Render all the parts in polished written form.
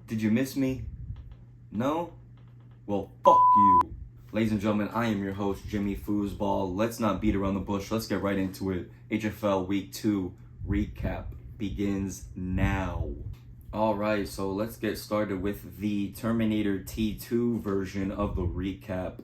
Did you miss me? No? Well, fuck you. Ladies and gentlemen, I am your host, Jimmy Fooseball. Let's not beat around the bush. Let's get right into it. HFL Week 2 recap begins now. Alright, so let's get started with the Terminator T2 version of the recap.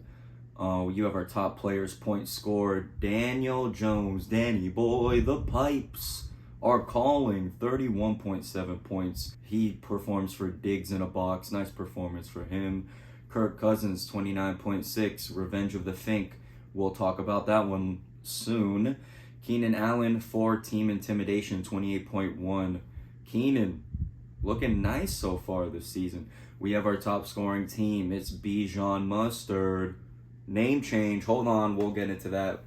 You have our top players, point scorer, Daniel Jones. Danny boy, the pipes are calling 31.7 points. He performs for Diggs in a box. Nice performance for him. Kirk Cousins, 29.6. Revenge of the Finnk. We'll talk about that one soon. Keenan Allen for Team Intimidation, 28.1. Keenan looking nice so far this season. We have our top scoring team. It's Bijan Mustard. Name change. Hold on, we'll get into that.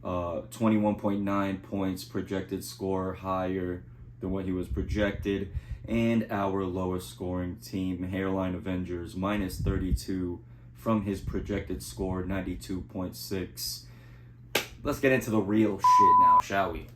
21.9 points projected score, higher than what he was projected. And our lowest scoring team, Hairline Avengers, minus 32 from his projected score, 92.6. Let's get into the real shit now, shall we?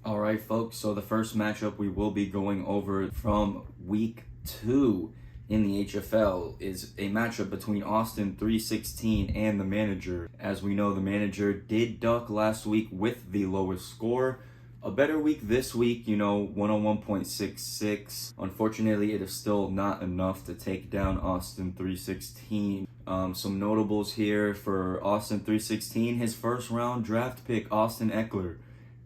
Alright folks, so the first matchup we will be going over from week 2 in the HFL is a matchup between Austin 316 and the manager. As we know, the manager did duck last week with the lowest score. A better week this week, 101.66. Unfortunately, it is still not enough to take down Austin 316. Some notables here for Austin 316. His first round draft pick, Austin Eckler,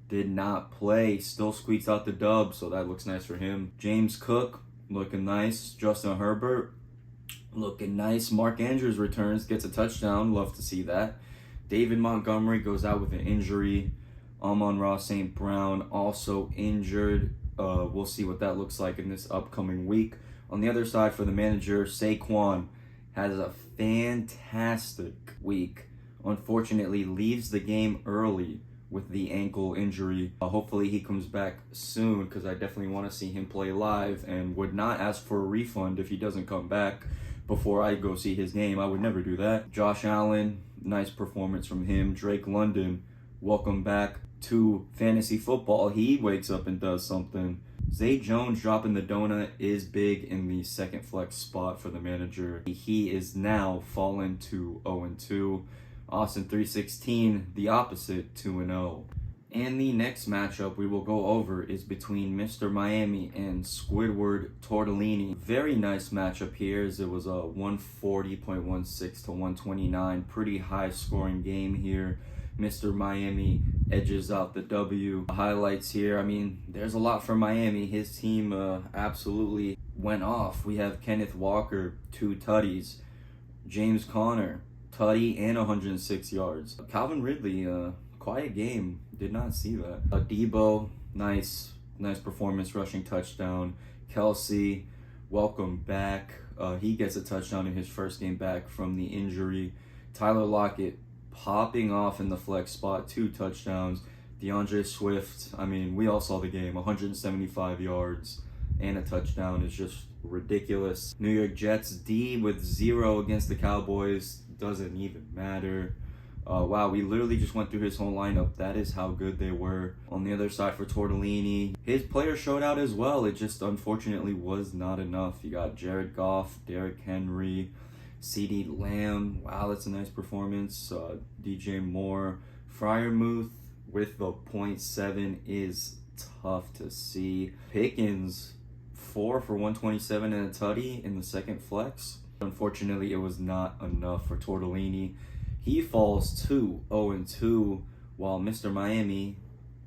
did not play. Still squeaks out the dub, so that looks nice for him. James Cook, looking nice. Justin Herbert, looking nice. Mark Andrews returns, gets a touchdown. Love to see that. David Montgomery goes out with an injury. Amon-Ra St. Brown also injured. We'll see what that looks like in this upcoming week. On the other side for the manager, Saquon has a fantastic week. Unfortunately, leaves the game early with the ankle injury. Hopefully he comes back soon because I definitely want to see him play live and would not ask for a refund if he doesn't come back before I go see his game. I would never do that. Josh Allen, nice performance from him. Drake London, welcome back to fantasy football. He wakes up and does something. Zay Jones dropping the donut is big in the second flex spot for the manager. He is now fallen to 0-2. Austin 316, the opposite, 2-0. And the next matchup we will go over is between Mr. Miami and Squidward Tortellini. Very nice matchup here, as it was a 140.16 to 129. Pretty high scoring game here. Mr. Miami edges out the W. Highlights here, there's a lot for Miami. His team absolutely went off. We have Kenneth Walker, 2 tutties. James Conner, tutty and 106 yards. Calvin Ridley, quiet game. Did not see that. Debo, nice performance, rushing touchdown. Kelsey, welcome back. He gets a touchdown in his first game back from the injury. Tyler Lockett, popping off in the flex spot, 2 touchdowns. DeAndre Swift, we all saw the game, 175 yards and a touchdown is just ridiculous. New York Jets D with 0 against the Cowboys, doesn't even matter. Wow, we literally just went through his whole lineup. That is how good they were. On the other side for Tortellini, his players showed out as well. It just unfortunately was not enough. You got Jared Goff, Derrick Henry, CeeDee Lamb, wow, that's a nice performance. DJ Moore. Freiermuth with the 0.7 is tough to see. Pickens, 4 for 127 and a tutty in the second flex. Unfortunately, it was not enough for Tortellini. He falls to 0-2, while Mr. Miami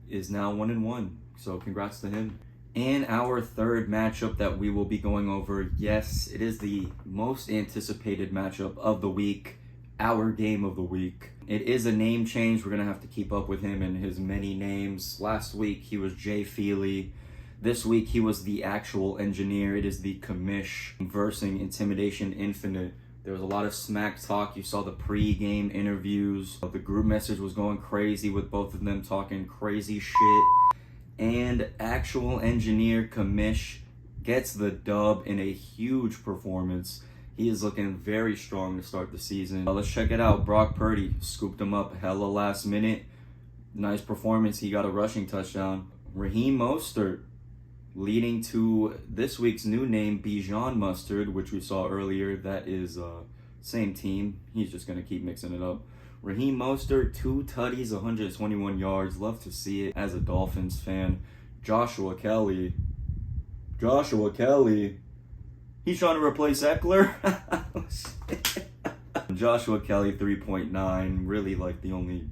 is now 1-1. So congrats to him. And our third matchup that we will be going over, yes, it is the most anticipated matchup of the week, our game of the week. It is a name change. We're going to have to keep up with him and his many names. Last week, he was Jay Feely. This week, he was the actual engineer. It is the commish versing Intimidation Infinite. There was a lot of smack talk. You saw the pre-game interviews. The group message was going crazy with both of them talking crazy shit. And actual engineer Commish gets the dub in a huge performance. He is looking very strong to start the season. Let's check it out. Brock Purdy scooped him up hella last minute. Nice performance. He got a rushing touchdown. Raheem Mostert leading to this week's new name, Bijan Mustard, which we saw earlier. That is same team. He's just going to keep mixing it up. Raheem Mostert, 2 tutties, 121 yards. Love to see it as a Dolphins fan. Joshua Kelly. He's trying to replace Eckler. Joshua Kelly, 3.9. Really like the only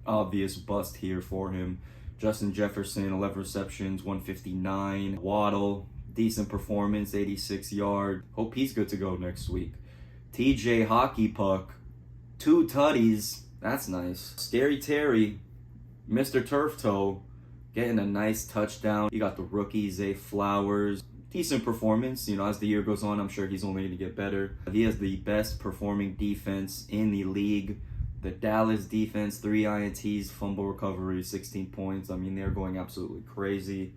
obvious bust here for him. Justin Jefferson, 11 receptions, 159. Waddle, decent performance, 86 yard. Hope he's good to go next week. TJ Hockey Puck, 2 tutties. That's nice. Scary Terry, Mr. Turf Toe, getting a nice touchdown. You got the rookie, Zay Flowers. Decent performance. You know, as the year goes on, I'm sure he's only going to get better. He has the best performing defense in the league. The Dallas defense, 3 INTs, fumble recovery, 16 points. I mean, they're going absolutely crazy.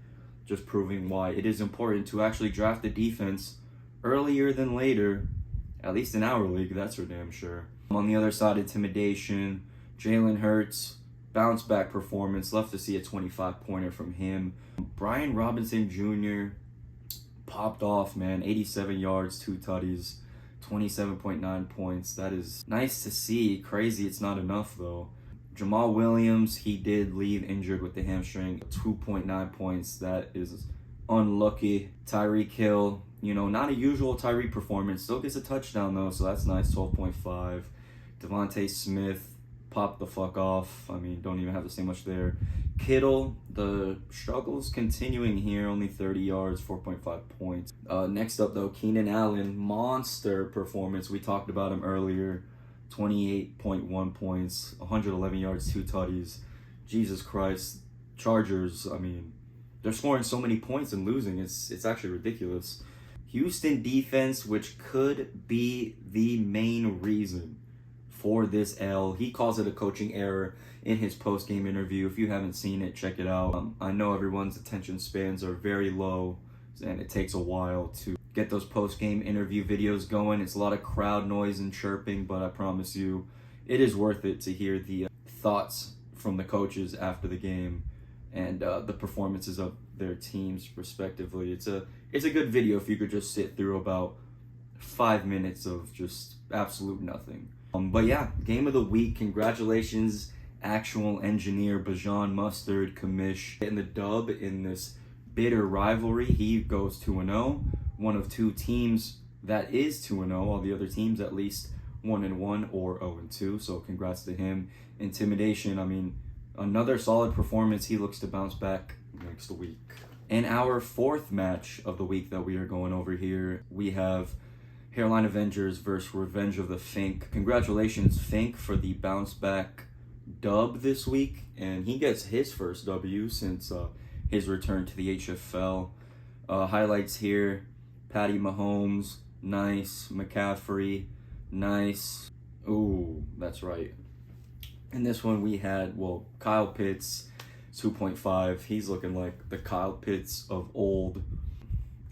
Just proving why it is important to actually draft the defense earlier than later. At least in our league, that's for damn sure. On the other side, Intimidation. Jalen Hurts, bounce back performance. Love to see a 25-pointer from him. Brian Robinson Jr. popped off, man. 87 yards, 2 tutties, 27.9 points. That is nice to see. Crazy it's not enough, though. Jamal Williams, he did leave injured with the hamstring. 2.9 points. That is unlucky. Tyreek Hill, you know, not a usual Tyreek performance. Still gets a touchdown, though, so that's nice. 12.5. Devontae Smith popped the fuck off. I mean, don't even have to say much there. Kittle, the struggles continuing here. Only 30 yards, 4.5 points. Next up, though, Keenan Allen, monster performance. We talked about him earlier. 28.1 points, 111 yards, 2 tutties. Jesus Christ. Chargers, I mean, they're scoring so many points and losing. It's actually ridiculous. Houston defense, which could be the main reason for this L. He calls it a coaching error in his post-game interview. If you haven't seen it, check it out. I know everyone's attention spans are very low, and it takes a while to get those post-game interview videos going. It's a lot of crowd noise and chirping, but I promise you, it is worth it to hear the thoughts from the coaches after the game and the performances of their teams respectively. It's a good video if you could just sit through about 5 minutes of just absolute nothing. But yeah, game of the week. Congratulations, actual engineer Bijan Mustard Commish, getting the dub in this bitter rivalry. He goes 2-0. One of 2 teams that is 2-0. All the other teams at least 1-1 or 0-2. So congrats to him. Intimidation, I mean, another solid performance. He looks to bounce back next week. In our 4th match of the week that we are going over here, we have Hairline Avengers versus Revenge of the Finnk. Congratulations, Finnk, for the bounce back dub this week. And he gets his first W since his return to the HFL. Highlights here: Patty Mahomes, nice. McCaffrey, nice. Ooh, that's right. In this one we had, Kyle Pitts, 2.5. He's looking like the Kyle Pitts of old.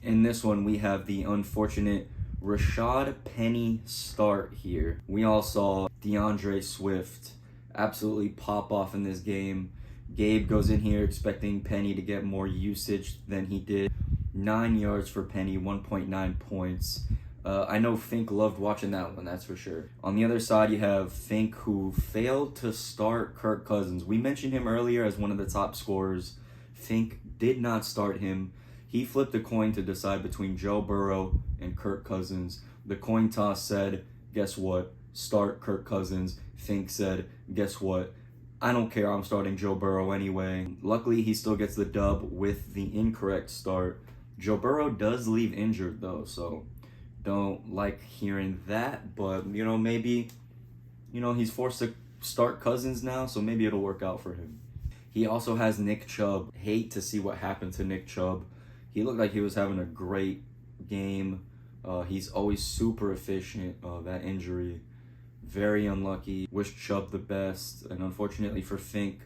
In this one we have the unfortunate Rashad Penny start here. We all saw DeAndre Swift absolutely pop off in this game. Gabe goes in here expecting Penny to get more usage than he did. 9 yards for Penny, 1.9 points. I know Finnk loved watching that one, that's for sure. On the other side, you have Finnk, who failed to start Kirk Cousins. We mentioned him earlier as one of the top scorers. Finnk did not start him. He flipped a coin to decide between Joe Burrow and Kirk Cousins. The coin toss said, guess what? Start Kirk Cousins. Finnk said, guess what? I don't care, I'm starting Joe Burrow anyway. Luckily, he still gets the dub with the incorrect start. Joe Burrow does leave injured though, so don't like hearing that, but maybe, he's forced to start Cousins now, so maybe it'll work out for him. He also has Nick Chubb. Hate to see what happened to Nick Chubb. He looked like he was having a great game. He's always super efficient. That injury, very unlucky. Wish Chubb the best, and unfortunately for Finnk,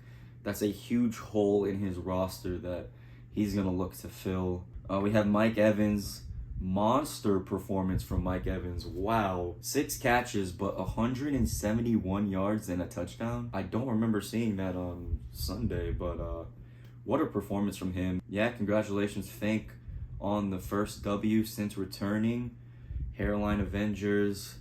that's a huge hole in his roster that he's gonna look to fill. We have Mike Evans. Monster performance from Mike Evans. Wow. 6 catches, but 171 yards and a touchdown. I don't remember seeing that on Sunday, but What a performance from him. Yeah, congratulations, Finnk, on the first W since returning. Hairline Avengers.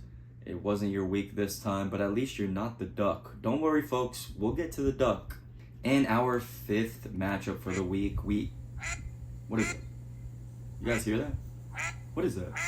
It wasn't your week this time, but at least you're not the duck. Don't worry, folks. We'll get to the duck. And our 5th matchup for the week. What is it? You guys hear that? What is that?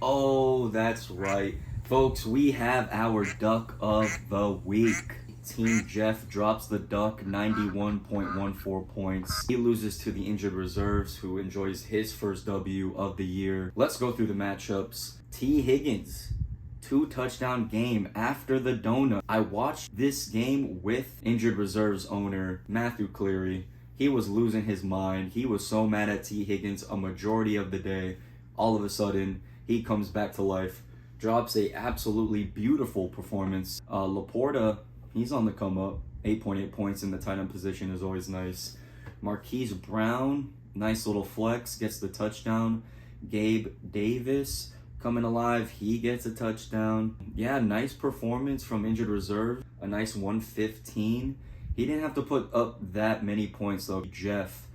Oh, that's right. Folks, we have our duck of the week. Team Jeff drops the duck, 91.14 points. He loses to the injured reserves, who enjoys his first W of the year. Let's go through the matchups. T. Higgins, 2-touchdown game after the donut. I watched this game with injured reserves owner Matthew Cleary. He was losing his mind. He was so mad at T. Higgins a majority of the day. All of a sudden, he comes back to life, drops a absolutely beautiful performance. Laporta, he's on the come up. 8.8 points in the tight end position is always nice. Marquise Brown, nice little flex, gets the touchdown. Gabe Davis, coming alive, he gets a touchdown. Yeah, nice performance from injured reserve. A nice 115. He didn't have to put up that many points though. Jeff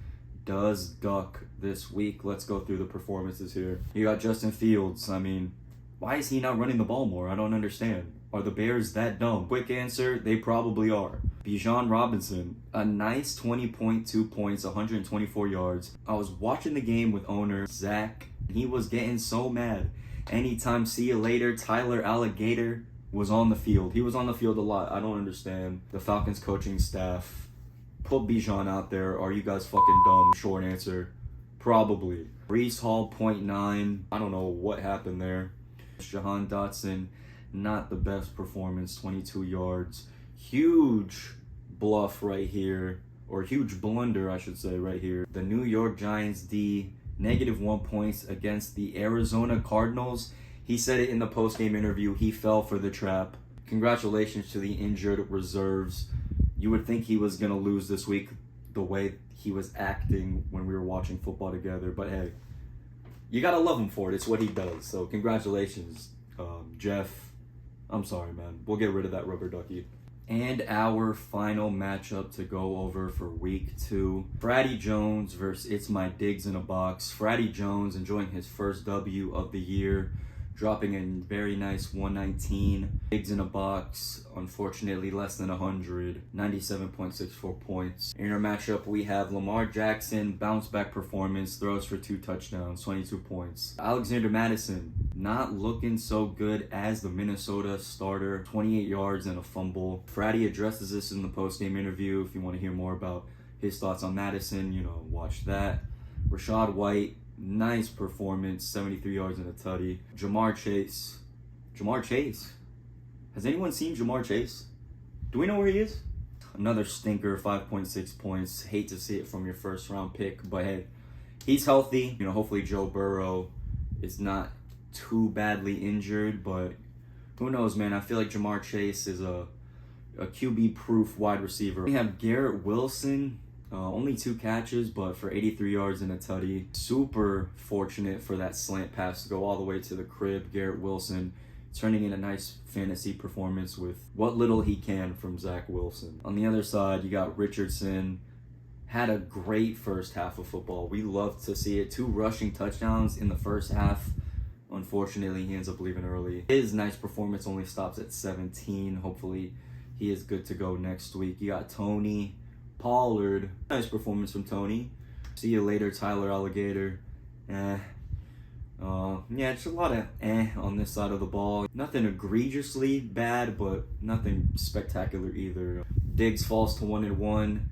does duck this week. Let's go through the performances here. You got Justin Fields. I mean, why is he not running the ball more? I don't understand. Are the Bears that dumb? Quick answer, they probably are. Bijan Robinson, a nice 20.2 points, 124 yards. I was watching the game with owner Zach. He was getting so mad. Anytime see you later, Tyler Alligator was on the field. He was on the field a lot. I don't understand. The Falcons coaching staff, put Bijan out there. Are you guys fucking dumb? Short answer, probably. Breece Hall, 0.9. I don't know what happened there. Jahan Dotson, not the best performance, 22 yards. Huge bluff right here, or huge blunder, I should say, right here. The New York Giants D, -1 points against the Arizona Cardinals. He said it in the post-game interview. He fell for the trap. Congratulations to the injured reserves. You would think he was going to lose this week the way he was acting when we were watching football together. But hey, you got to love him for it. It's what he does. So congratulations, Jeff. I'm sorry, man. We'll get rid of that rubber ducky. And our final matchup to go over for week 2. Fratty Jones versus It's My Diggs in a Box. Fratty Jones enjoying his first W of the year, dropping a very nice 119. Diggs in a Box, unfortunately less than 100, 97.64 points. In our matchup, we have Lamar Jackson, bounce back performance, throws for 2 touchdowns, 22 points. Alexander Madison, not looking so good as the Minnesota starter, 28 yards and a fumble. Fratty addresses this in the post-game interview. If you want to hear more about his thoughts on Madison, watch that. Rashad White, nice performance, 73 yards and a tutty. Jamar Chase. Has anyone seen Jamar Chase? Do we know where he is? Another stinker, 5.6 points. Hate to see it from your first round pick, but hey, he's healthy. Hopefully Joe Burrow is not too badly injured, but who knows, man. I feel like Jamar Chase is a QB-proof wide receiver. We have Garrett Wilson. Only 2 catches, but for 83 yards and a tutty. Super fortunate for that slant pass to go all the way to the crib. Garrett Wilson turning in a nice fantasy performance with what little he can from Zach Wilson. On the other side, you got Richardson. Had a great first half of football. We love to see it. 2 rushing touchdowns in the first half. Unfortunately, he ends up leaving early. His nice performance only stops at 17. Hopefully, he is good to go next week. You got Tony Pollard. Nice performance from Tony. See you later, Tyler Alligator. Yeah, just a lot of on this side of the ball. Nothing egregiously bad, but nothing spectacular either. Diggs falls to 1-1.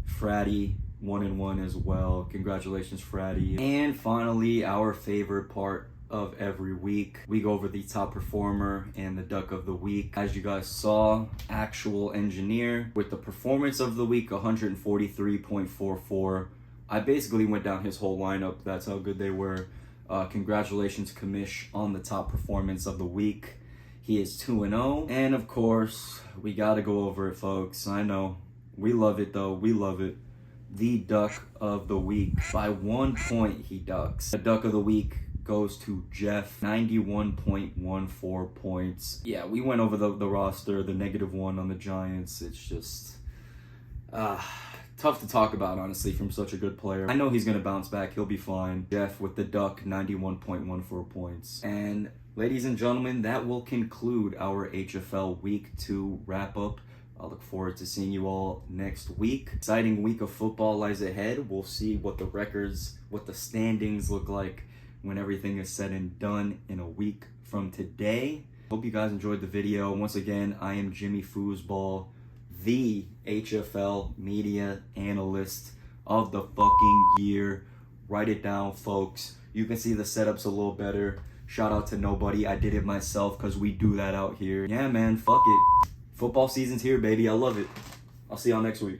Fratty 1-1 as well. Congratulations, Fratty. And finally, our favorite part of every week, we go over the top performer and the duck of the week. As you guys saw, actual engineer with the performance of the week, 143.44. I basically went down his whole lineup. That's how good they were. Congratulations, Kamish, on the top performance of the week. He is 2-0. And of course, we gotta go over it, folks. I know. We love it though. We love it. The duck of the week. By 1 point, he ducks. The duck of the week goes to Jeff, 91.14 points. Yeah, we went over the roster, the -1 on the Giants. It's just tough to talk about, honestly, from such a good player. I know he's going to bounce back. He'll be fine. Jeff with the duck, 91.14 points. And ladies and gentlemen, that will conclude our HFL Week 2 wrap-up. I look forward to seeing you all next week. Exciting week of football lies ahead. We'll see what the records, what the standings look like when everything is said and done in a week from today. Hope you guys enjoyed the video. Once again, I am Jimmy Fooseball, the HFL media analyst of the fucking year. Write it down, folks. You can see the setups a little better. Shout out to nobody. I did it myself because we do that out here. Yeah, man, fuck it. Football season's here, baby. I love it. I'll see y'all next week.